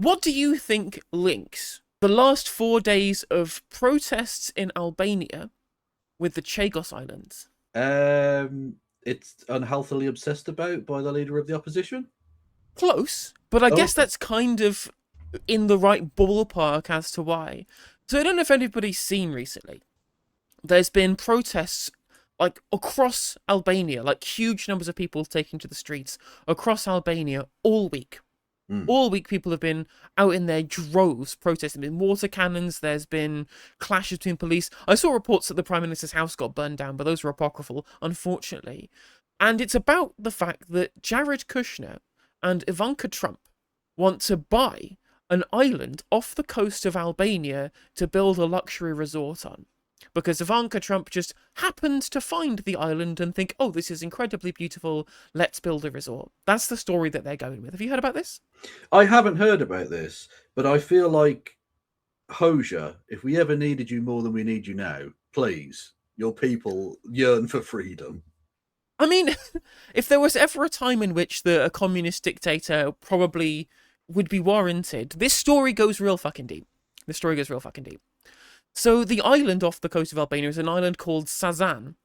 What do you think links the last 4 days of protests in Albania with the Chagos Islands? It's unhealthily obsessed about by the leader of the opposition. Close, but I Oh, guess okay. that's kind of in the right ballpark as to why. So I don't know if anybody's seen recently. There's been protests like across Albania, like huge numbers of people taking to the streets across Albania all week. Mm. All week, people have been out in their droves protesting. There's been water cannons. There's been clashes between police. I saw reports that the Prime Minister's house got burned down, but those were apocryphal, unfortunately. And it's about the fact that Jared Kushner and Ivanka Trump want to buy an island off the coast of Albania to build a luxury resort on. Because Ivanka Trump just happened to find the island and think, oh, this is incredibly beautiful, let's build a resort. That's the story that they're going with. Have you heard about this? I haven't heard about this, but I feel like Hosier, if we ever needed you more than we need you now, please, your people yearn for freedom. I mean, if there was ever a time in which a communist dictator probably would be warranted, this story goes real fucking deep. This story goes real fucking deep. So the island off the coast of Albania is an island called Sazan.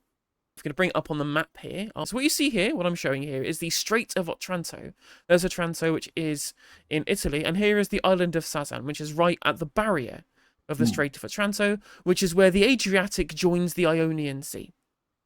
I'm going to bring it up on the map here. So what you see here, what I'm showing here, is the Strait of Otranto. There's Otranto, which is in Italy, and here is the island of Sazan, which is right at the barrier of the Mm. Strait of Otranto, which is where the Adriatic joins the Ionian Sea.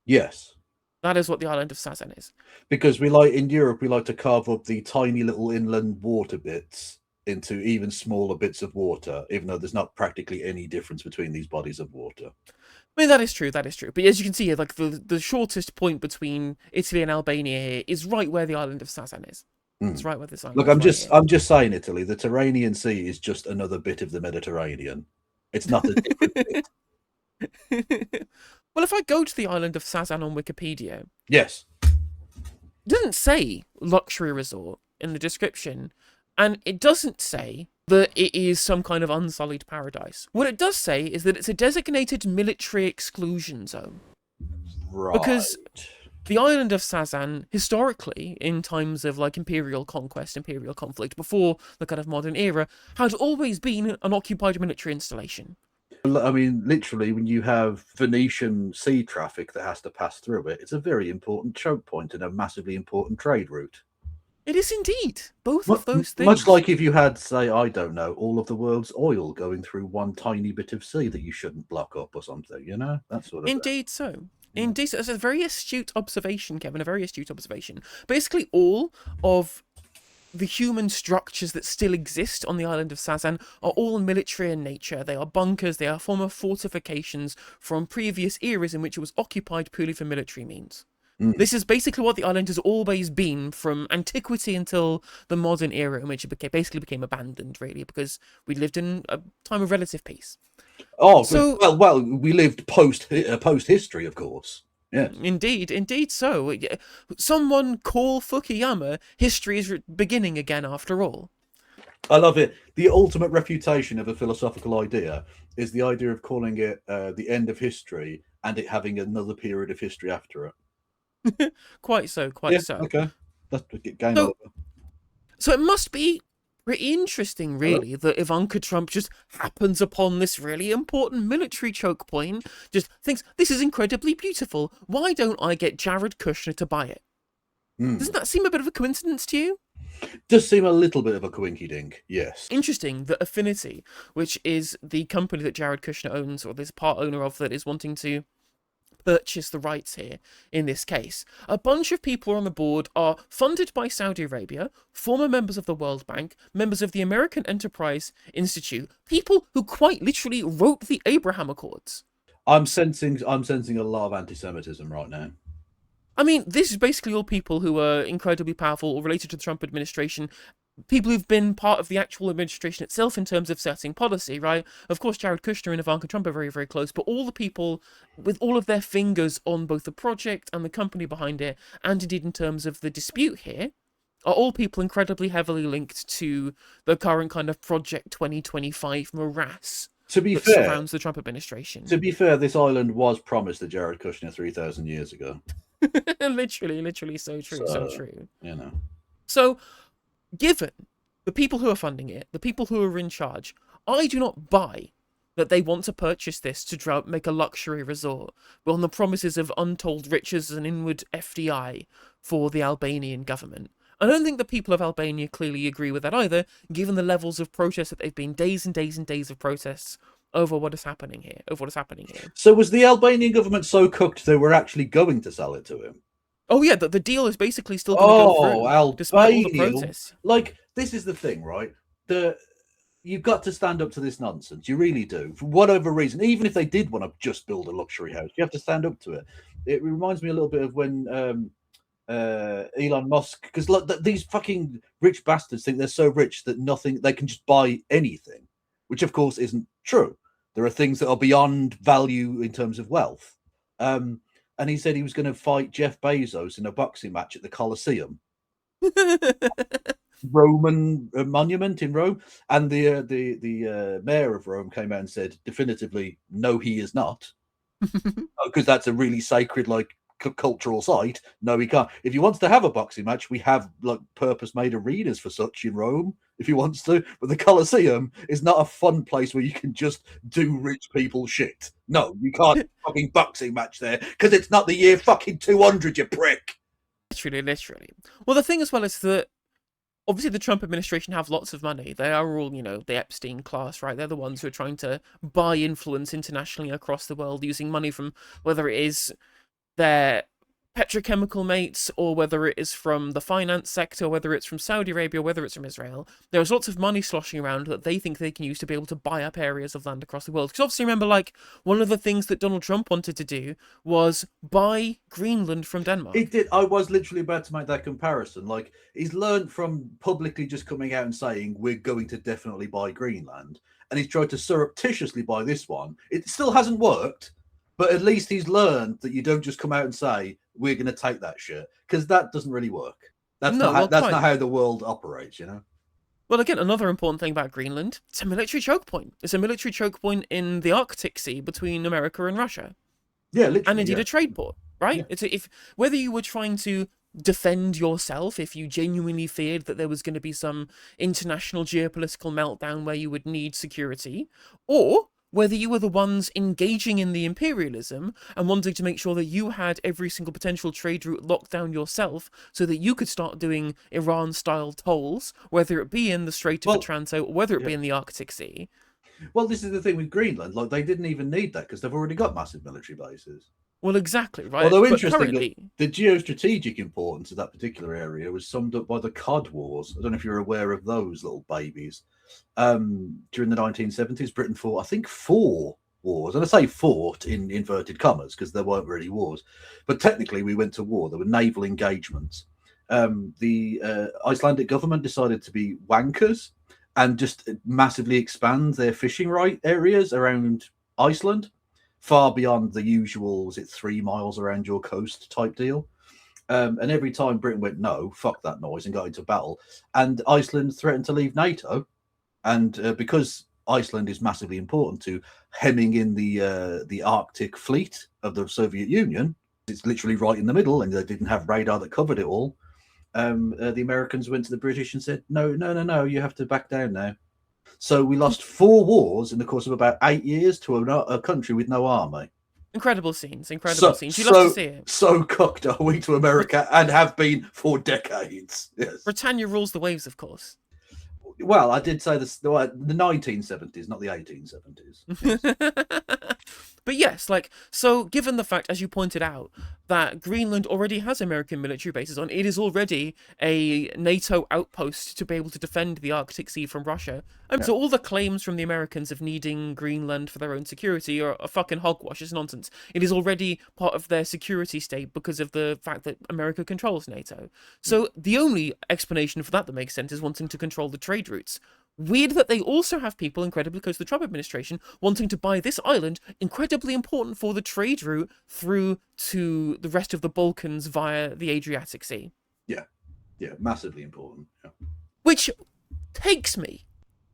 Yes, That is what the island of Sazan is. because we like in Europe, we like to carve up the tiny little inland water bits into even smaller bits of water, even though there's not practically any difference between these bodies of water. I mean, that is true, that is true. But as you can see here, like the shortest point between Italy and Albania here is right where the island of Sazan is. It's Mm. right where this Look, island is, right here. I'm just saying, Italy. The Tyrrhenian Sea is just another bit of the Mediterranean. It's not a different bit. Well, if I go to the island of Sazan on Wikipedia, Yes. it doesn't say luxury resort in the description, and it doesn't say that it is some kind of unsullied paradise. What it does say is that it's a designated military exclusion zone. Right. Because the island of Sazan, historically, in times of like imperial conquest, imperial conflict, before the kind of modern era, had always been an occupied military installation. I mean, literally, when you have Venetian sea traffic that has to pass through it, it's a very important choke point and a massively important trade route. It is indeed both of those Much things. like if you had, say, I don't know, all of the world's oil going through one tiny bit of sea that you shouldn't block up or something, that sort of thing. Indeed so. Yeah. Indeed so. That's a very astute observation, Kevin, a very astute observation. Basically, all of the human structures that still exist on the island of Sazan are all military in nature. They are bunkers, they are former fortifications from previous eras in which it was occupied purely for military means. Mm. This is basically what the island has always been from antiquity until the modern era in which it basically became abandoned, really, because we lived in a time of relative peace. Oh, So, well, we lived post history, of course. Yes. indeed so. Someone call Fukuyama, history is beginning again after all. I love it. The ultimate refutation of a philosophical idea is the idea of calling it the end of history and it having another period of history after it. Quite so, quite Yeah, so. okay. That's game So, over. so it must be pretty interesting, Hello? really, that Ivanka Trump just happens upon this really important military choke point, just thinks, this is incredibly beautiful. Why don't I get Jared Kushner to buy it? Mm. Doesn't that seem a bit of a coincidence to you? Does seem a little bit of a coinky dink, yes. Interesting that Affinity, which is the company that Jared Kushner owns, or this part owner of, that is wanting to purchase the rights here in this case. A bunch of people on the board are funded by Saudi Arabia, former members of the World Bank, members of the American Enterprise Institute, people who quite literally wrote the Abraham Accords. I'm sensing a lot of anti-Semitism right now. I mean, this is basically all people who are incredibly powerful or related to the Trump administration, people who've been part of the actual administration itself in terms of setting policy, right? Of course, Jared Kushner and Ivanka Trump are very, very close, but all the people with all of their fingers on both the project and the company behind it, and indeed in terms of the dispute here, are all people incredibly heavily linked to the current kind of Project 2025 morass To be that fair, surrounds the Trump administration. to be fair, this island was promised to Jared Kushner 3,000 years ago. Literally, so true, so So, true. you know. So, given the people who are funding it, the people who are in charge, I do not buy that they want to purchase this to make a luxury resort, but on the promises of untold riches and inward FDI for the Albanian government. I don't think the people of Albania clearly agree with that either, given the levels of protest that they've been, days and days and days of protests over what is happening here. So was the Albanian government so cooked they were actually going to sell it to him? Oh yeah, the deal is basically still going to go through, despite all the Albania! protests. Like, this is the thing, right? You've got to stand up to this nonsense. You really do. For whatever reason, even if they did want to just build a luxury house, you have to stand up to it. It reminds me a little bit of when Elon Musk, because these fucking rich bastards think they're so rich that they can just buy anything, which of course isn't true. There are things that are beyond value in terms of wealth. And he said he was going to fight Jeff Bezos in a boxing match at the Colosseum. Roman monument in Rome, and the mayor of Rome came out and said definitively, no, he is not, because that's a really sacred, like, cultural site. No, he can't. If he wants to have a boxing match, we have like purpose-made arenas for such in Rome if he wants to. But the Colosseum is not a fun place where you can just do rich people shit. No, you can't fucking boxing match there because it's not the year fucking 200, you prick. Literally. Well, the thing as well is that obviously the Trump administration have lots of money. They are all, the Epstein class, right? They're the ones who are trying to buy influence internationally across the world using money from whether it is their petrochemical mates or whether it is from the finance sector, whether it's from Saudi Arabia, whether it's from Israel. There's lots of money sloshing around that they think they can use to be able to buy up areas of land across the world. Because obviously remember, like, one of the things that Donald Trump wanted to do was buy Greenland from Denmark. It did. I was literally about to make that comparison. Like, he's learned from publicly just coming out and saying we're going to definitely buy Greenland, and he's tried to surreptitiously buy this one. It still hasn't worked, but at least he's learned that you don't just come out and say we're going to take that shit, because that doesn't really work. That's not how the world operates, Well, again, another important thing about Greenland, it's a military choke point. It's a military choke point in the Arctic Sea between America and Russia. Yeah, literally. And indeed a trade port, right? Yeah. Whether you were trying to defend yourself, if you genuinely feared that there was going to be some international geopolitical meltdown where you would need security, or whether you were the ones engaging in the imperialism and wanting to make sure that you had every single potential trade route locked down yourself so that you could start doing Iran-style tolls, whether it be in the Strait of Otranto or whether it be in the Arctic Sea. Well, this is the thing with Greenland. Like, they didn't even need that because they've already got massive military bases. Well, exactly, right? Although interestingly, the geostrategic importance of that particular area was summed up by the Cod Wars. I don't know if you're aware of those little babies. During the 1970s, Britain fought, I think, 4 wars. And I say fought in inverted commas because there weren't really wars. But technically, we went to war. There were naval engagements. The Icelandic government decided to be wankers and just massively expand their fishing right areas around Iceland, far beyond the usual, was it 3 miles around your coast type deal. And every time Britain went, no, fuck that noise, and got into battle. And Iceland threatened to leave NATO. And because Iceland is massively important to hemming in the Arctic fleet of the Soviet Union, it's literally right in the middle, and they didn't have radar that covered it all. The Americans went to the British and said, no, you have to back down now. So we lost 4 wars in the course of about 8 years to a country with no army. Incredible scenes. You love to see it. So cooked are we to America and have been for decades. Yes. Britannia rules the waves, of course. Well, I did say this, the 1970s, not the 1870s. Yes. But yes, so given the fact, as you pointed out, that Greenland already has American military bases on, it is already a NATO outpost to be able to defend the Arctic Sea from Russia. So all the claims from the Americans of needing Greenland for their own security are a fucking hogwash. It's nonsense. It is already part of their security state because of the fact that America controls NATO. So the only explanation for that makes sense is wanting to control the trade routes. Weird that they also have people incredibly close to the Trump administration wanting to buy this island, incredibly important for the trade route through to the rest of the Balkans via the Adriatic Sea. Yeah, massively important. Yeah. Which takes me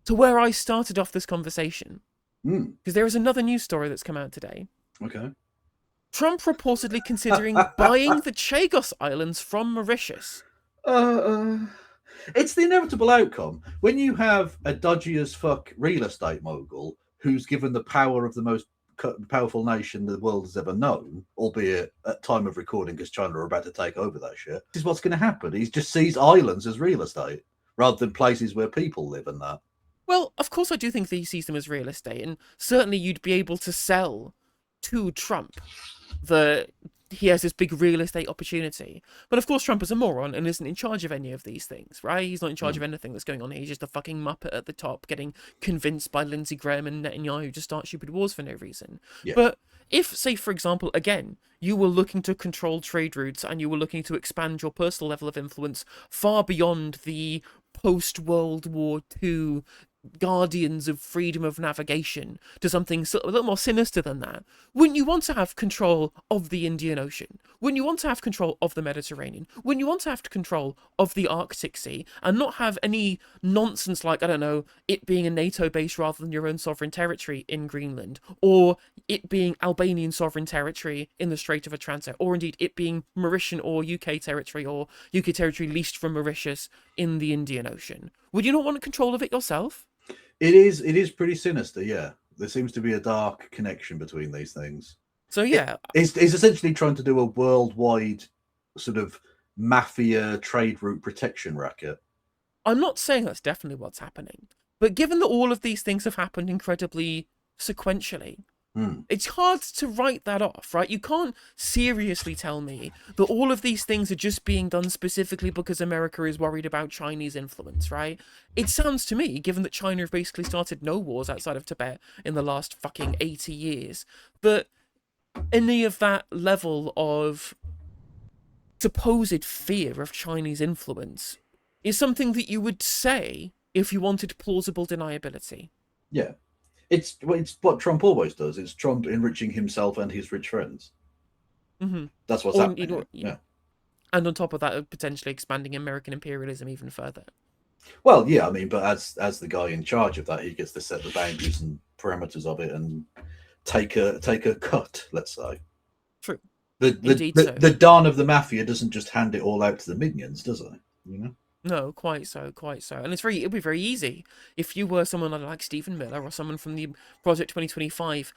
to where I started off this conversation. Because there is another news story that's come out today. Okay. Trump reportedly considering buying the Chagos Islands from Mauritius. It's the inevitable outcome when you have a dodgy as fuck real estate mogul who's given the power of the most powerful nation the world has ever known, albeit at time of recording because China are about to take over that shit. This is what's going to happen. He just sees islands as real estate rather than places where people live and that. Well, of course, I do think that he sees them as real estate, and certainly you'd be able to sell to Trump that he has this big real estate opportunity. But of course, Trump is a moron and isn't in charge of any of these things, right? He's not in charge of anything that's going on here. He's just a fucking muppet at the top, getting convinced by Lindsey Graham and Netanyahu to start stupid wars for no reason. Yeah. But if, say, for example, again, you were looking to control trade routes and you were looking to expand your personal level of influence far beyond the post-World War II guardians of freedom of navigation to something a little more sinister than that, wouldn't you want to have control of the Indian Ocean? Wouldn't you want to have control of the Mediterranean? Wouldn't you want to have control of the Arctic Sea and not have any nonsense like, I don't know, it being a NATO base rather than your own sovereign territory in Greenland, or it being Albanian sovereign territory in the Strait of Otranto, or indeed it being Mauritian or UK territory leased from Mauritius in the Indian Ocean? Would you not want control of it yourself? It is pretty sinister, yeah. There seems to be a dark connection between these things. So yeah, It's essentially trying to do a worldwide sort of mafia trade route protection racket. I'm not saying that's definitely what's happening, but given that all of these things have happened incredibly sequentially, it's hard to write that off, right? You can't seriously tell me that all of these things are just being done specifically because America is worried about Chinese influence, right? It sounds to me, given that China have basically started no wars outside of Tibet in the last fucking 80 years, that any of that level of supposed fear of Chinese influence is something that you would say if you wanted plausible deniability. Yeah. It's what Trump always does. It's Trump enriching himself and his rich friends. Mm-hmm. That's what's happening. Yeah. And on top of that, potentially expanding American imperialism even further. Well, yeah, I mean, but as the guy in charge of that, he gets to set the boundaries and parameters of it and take a cut. Let's say. True. The Don of the mafia doesn't just hand it all out to the minions, does it? You know. No, quite so. And it'd be very easy if you were someone like Stephen Miller or someone from the Project 2025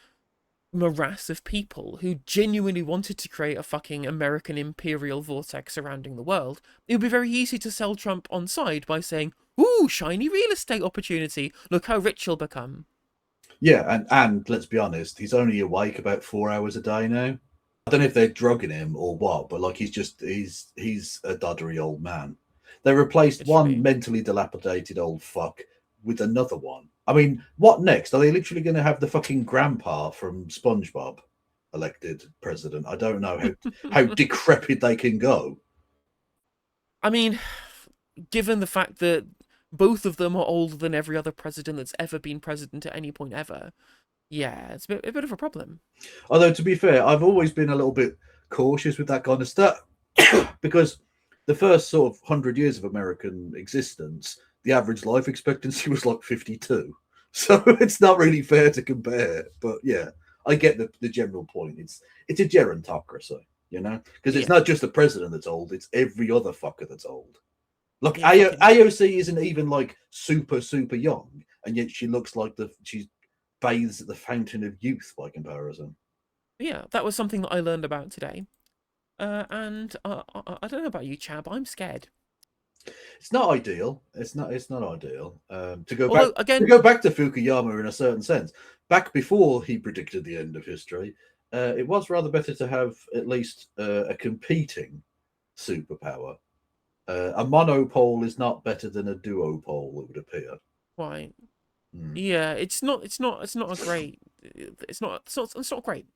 morass of people who genuinely wanted to create a fucking American imperial vortex surrounding the world. It would be very easy to sell Trump on side by saying, "Ooh, shiny real estate opportunity. Look how rich he'll become." Yeah, and let's be honest, he's only awake about 4 hours a day now. I don't know if they're drugging him or what, but like he's a doddery old man. They replaced one mentally dilapidated old fuck with another one. I mean, what next? Are they literally going to have the fucking grandpa from SpongeBob elected president? I don't know how decrepit they can go. I mean, given the fact that both of them are older than every other president that's ever been president at any point ever, yeah, it's a bit of a problem. Although, to be fair, I've always been a little bit cautious with that kind of stuff because the first sort of 100 years of American existence, the average life expectancy was like 52. So it's not really fair to compare. But yeah, I get the general point. It's a gerontocracy, you know, because it's not just the president that's old, it's every other fucker that's old. Look, AOC isn't even like super young, and yet she looks like she bathes at the fountain of youth by comparison. Yeah, that was something that I learned about today. And I don't know about you, Chab. I'm scared. It's not ideal. It's not ideal. To go back to Fukuyama in a certain sense. Back before he predicted the end of history, it was rather better to have at least a competing superpower. A monopole is not better than a duopole, it would appear. Right. Yeah, it's not great. It's not great.